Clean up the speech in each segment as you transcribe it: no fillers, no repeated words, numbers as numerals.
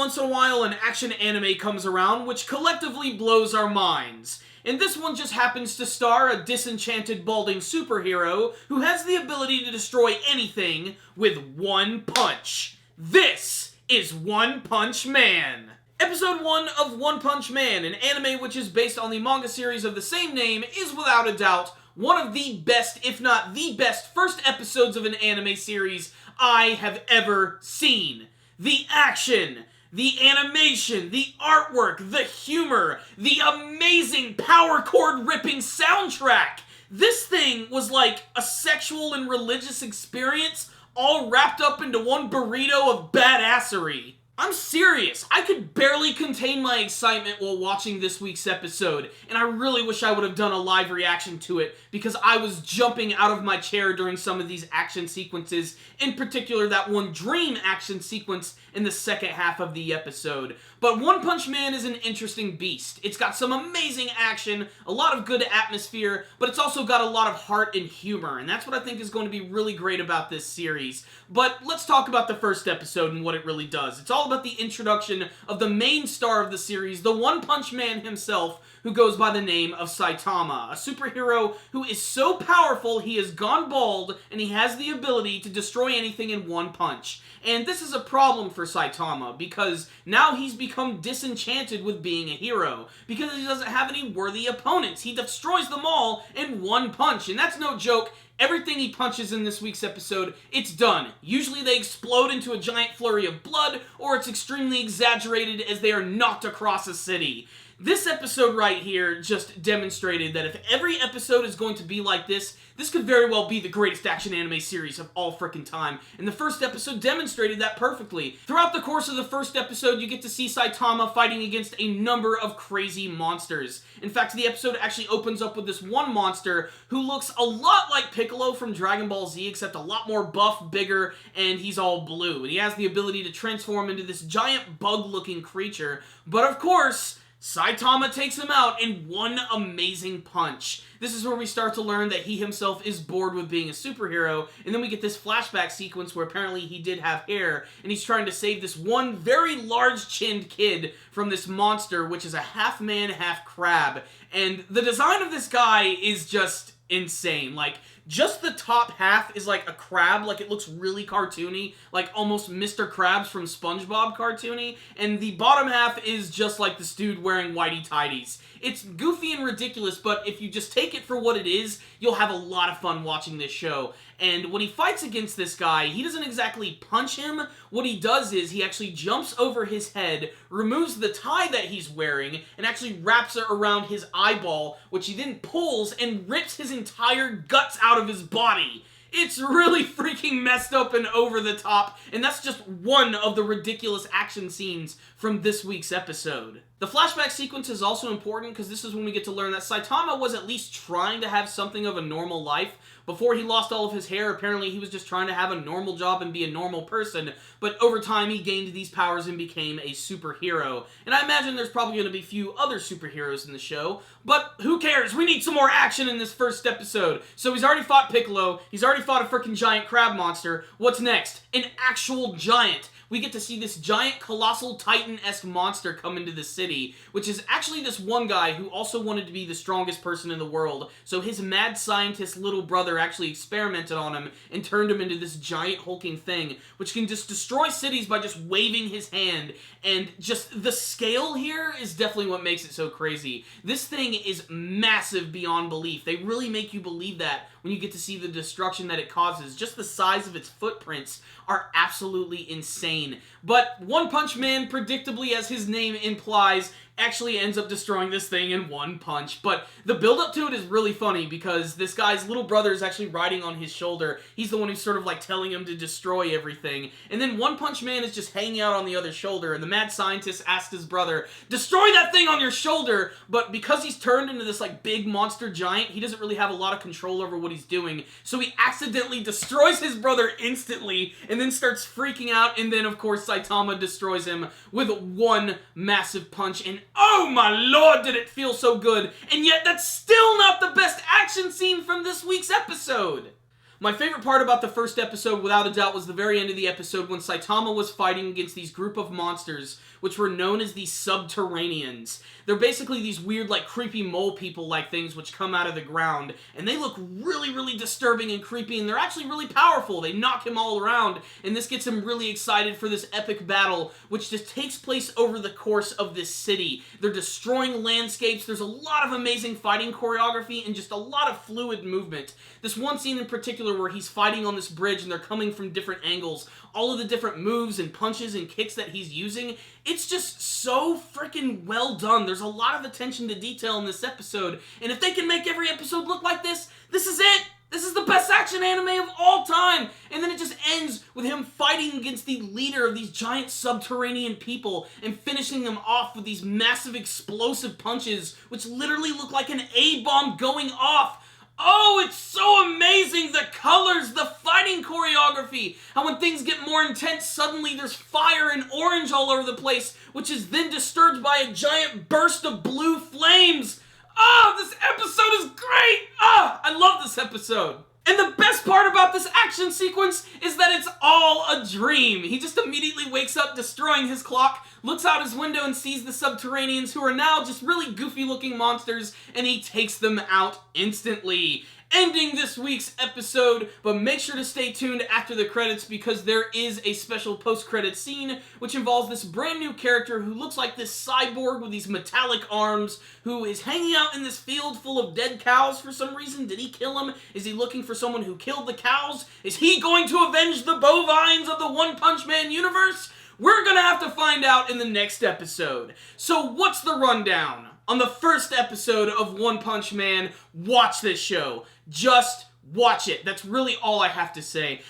once in a while an action anime comes around which collectively blows our minds. And this one just happens to star a disenchanted balding superhero who has the ability to destroy anything with one punch. This is One Punch Man. Episode 1 of One Punch Man, an anime which is based on the manga series of the same name, is without a doubt one of the best, if not the best, first episodes of an anime series I have ever seen. The action, the animation, the artwork, the humor, the amazing power chord ripping soundtrack. This thing was like a sexual and religious experience all wrapped up into one burrito of badassery. I'm serious, I could barely contain my excitement while watching this week's episode, and I really wish I would have done a live reaction to it, because I was jumping out of my chair during some of these action sequences, in particular that one dream action sequence in the second half of the episode. But One Punch Man is an interesting beast. It's got some amazing action, a lot of good atmosphere, but it's also got a lot of heart and humor, and that's what I think is going to be really great about this series. But let's talk about the first episode and what it really does. It's all about the introduction of the main star of the series, the One Punch Man himself, who goes by the name of Saitama, a superhero who is so powerful he has gone bald and he has the ability to destroy anything in one punch. And this is a problem for Saitama, because now he's become disenchanted with being a hero, because he doesn't have any worthy opponents. He destroys them all in one punch, and that's no joke. Everything he punches in this week's episode, it's done. Usually they explode into a giant flurry of blood, or it's extremely exaggerated as they are knocked across a city. This episode right here just demonstrated that if every episode is going to be like this could very well be the greatest action anime series of all frickin' time, and the first episode demonstrated that perfectly. Throughout the course of the first episode, you get to see Saitama fighting against a number of crazy monsters. In fact, the episode actually opens up with this one monster who looks a lot like Piccolo from Dragon Ball Z, except a lot more buff, bigger, and he's all blue. And he has the ability to transform into this giant bug-looking creature, but of course, Saitama takes him out in one amazing punch. This is where we start to learn that he himself is bored with being a superhero, and then we get this flashback sequence where apparently he did have hair, and he's trying to save this one very large-chinned kid from this monster, which is a half-man, half-crab. And the design of this guy is just insane. Like, just the top half is like a crab, like it looks really cartoony, like almost Mr. Krabs from SpongeBob cartoony, and the bottom half is just like this dude wearing whitey-tighties. It's goofy and ridiculous, but if you just take it for what it is, you'll have a lot of fun watching this show. And when he fights against this guy, he doesn't exactly punch him. What he does is he actually jumps over his head, removes the tie that he's wearing, and actually wraps it around his eyeball, which he then pulls and rips his entire guts out of his body. It's really freaking messed up and over the top, and that's just one of the ridiculous action scenes from this week's episode. The flashback sequence is also important because this is when we get to learn that Saitama was at least trying to have something of a normal life. Before he lost all of his hair, apparently he was just trying to have a normal job and be a normal person, but over time he gained these powers and became a superhero. And I imagine there's probably going to be a few other superheroes in the show, but who cares? We need some more action in this first episode. So he's already fought Piccolo, he's already fought a freaking giant crab monster. What's next? An actual giant. We get to see this giant, colossal, titan-esque monster come into the city, which is actually this one guy who also wanted to be the strongest person in the world, so his mad scientist little brother actually experimented on him and turned him into this giant hulking thing, which can just destroy cities by just waving his hand, and just the scale here is definitely what makes it so crazy. This thing is massive beyond belief. They really make you believe that when you get to see the destruction that it causes. Just the size of its footprints are absolutely insane. But One Punch Man, predictably as his name implies, actually ends up destroying this thing in one punch. But the build-up to it is really funny because this guy's little brother is actually riding on his shoulder. He's the one who's sort of like telling him to destroy everything. And then One Punch Man is just hanging out on the other shoulder, and the mad scientist asks his brother, "Destroy that thing on your shoulder!" But because he's turned into this like big monster giant, he doesn't really have a lot of control over what he's doing. So he accidentally destroys his brother instantly, and then starts freaking out, and then of course Saitama destroys him with one massive punch, and oh my lord, did it feel so good! And yet that's still not the best action scene from this week's episode! My favorite part about the first episode, without a doubt, was the very end of the episode when Saitama was fighting against these group of monsters, which were known as the Subterraneans. They're basically these weird, like, creepy mole people-like things which come out of the ground, and they look really, really disturbing and creepy, and they're actually really powerful. They knock him all around, and this gets him really excited for this epic battle, which just takes place over the course of this city. They're destroying landscapes, there's a lot of amazing fighting choreography, and just a lot of fluid movement. This one scene in particular where he's fighting on this bridge and they're coming from different angles, all of the different moves and punches and kicks that he's using, it's just so freaking well done. There's a lot of attention to detail in this episode, and if they can make every episode look like this is it! This is the best action anime of all time! And then it just ends with him fighting against the leader of these giant subterranean people and finishing them off with these massive explosive punches which literally look like an A-bomb going off. Oh, it's so amazing! The colors, the fighting choreography, how when things get more intense, suddenly there's fire and orange all over the place, which is then disturbed by a giant burst of blue flames. Oh, this episode is great! I love this episode. And the best part about this action sequence is that it's all a dream. He just immediately wakes up destroying his clock, looks out his window and sees the Subterraneans, who are now just really goofy looking monsters, and he takes them out instantly. Ending this week's episode, but make sure to stay tuned after the credits because there is a special post-credit scene which involves this brand new character who looks like this cyborg with these metallic arms who is hanging out in this field full of dead cows for some reason. Did he kill them? Is he looking for someone who killed the cows? Is he going to avenge the bovines of the One Punch Man universe? We're gonna have to find out in the next episode. So what's the rundown? On the first episode of One Punch Man, watch this show. Just watch it. That's really all I have to say.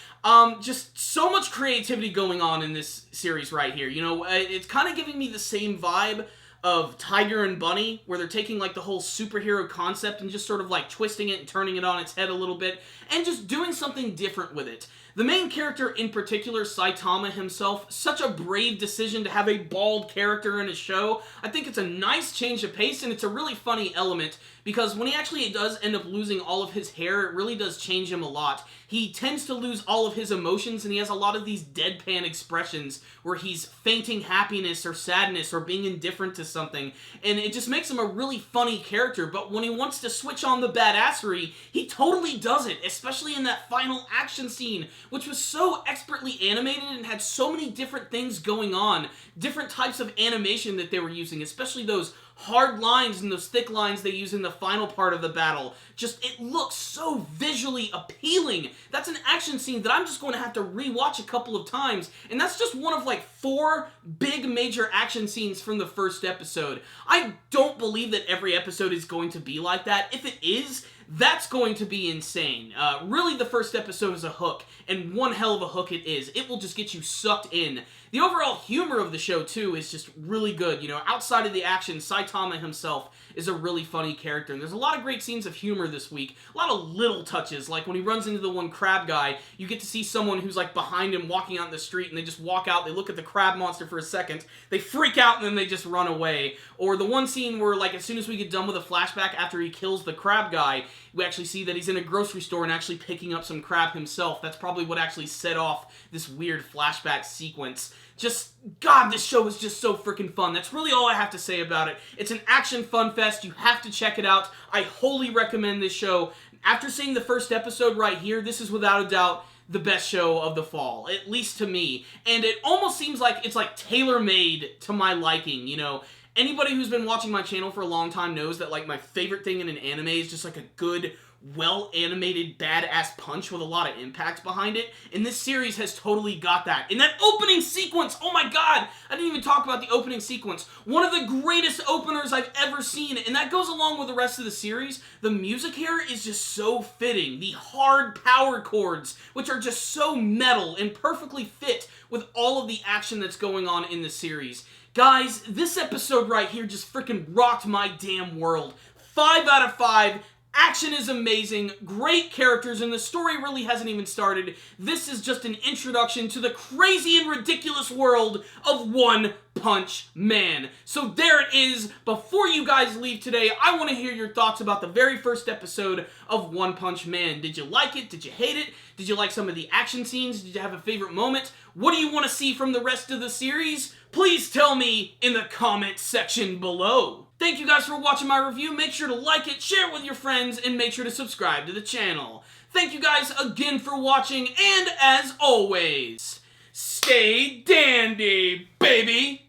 Just so much creativity going on in this series right here. You know, it's kind of giving me the same vibe of Tiger and Bunny, where they're taking like the whole superhero concept and just sort of like twisting it and turning it on its head a little bit, and just doing something different with it. The main character in particular, Saitama himself, such a brave decision to have a bald character in a show. I think it's a nice change of pace, and it's a really funny element, because when he actually does end up losing all of his hair, it really does change him a lot. He tends to lose all of his emotions, and he has a lot of these deadpan expressions where he's fainting happiness or sadness or being indifferent to something, and it just makes him a really funny character. But when he wants to switch on the badassery, he totally does it, especially in that final action scene, which was so expertly animated and had so many different things going on, different types of animation that they were using, especially those hard lines and those thick lines they use in the final part of the battle. Just, it looks so visually appealing. That's an action scene that I'm just going to have to rewatch a couple of times, and that's just one of like 4 big major action scenes from the first episode. I don't believe that every episode is going to be like that. If it is, that's going to be insane. Really, the first episode is a hook, and one hell of a hook it is. It will just get you sucked in. The overall humor of the show, too, is just really good. You know, outside of the action, Saitama himself is a really funny character, and there's a lot of great scenes of humor this week. A lot of little touches, like when he runs into the one crab guy, you get to see someone who's like behind him walking out in the street, and they just walk out, they look at the crab monster for a second, they freak out, and then they just run away. Or the one scene where, like, as soon as we get done with a flashback after he kills the crab guy, we actually see that he's in a grocery store and actually picking up some crab himself. That's probably what actually set off this weird flashback sequence. Just, God, this show is just so freaking fun. That's really all I have to say about it. It's an action fun fest. You have to check it out. I wholly recommend this show. After seeing the first episode right here, this is without a doubt the best show of the fall, at least to me. And it almost seems like it's like tailor-made to my liking, you know. Anybody who's been watching my channel for a long time knows that, like, my favorite thing in an anime is just like a good, well-animated, badass punch with a lot of impact behind it, and this series has totally got that. In that opening sequence, oh my god, I didn't even talk about the opening sequence. One of the greatest openers I've ever seen, and that goes along with the rest of the series. The music here is just so fitting. The hard power chords, which are just so metal and perfectly fit with all of the action that's going on in the series. Guys, this episode right here just freaking rocked my damn world. 5 out of 5. Action is amazing, great characters, and the story really hasn't even started. This is just an introduction to the crazy and ridiculous world of One Punch Man. So there it is. Before you guys leave today, I want to hear your thoughts about the very first episode of One Punch Man. Did you like it? Did you hate it? Did you like some of the action scenes? Did you have a favorite moment? What do you want to see from the rest of the series? Please tell me in the comment section below. Thank you guys for watching my review. Make sure to like it, share it with your friends, and make sure to subscribe to the channel. Thank you guys again for watching, and as always, stay dandy, baby!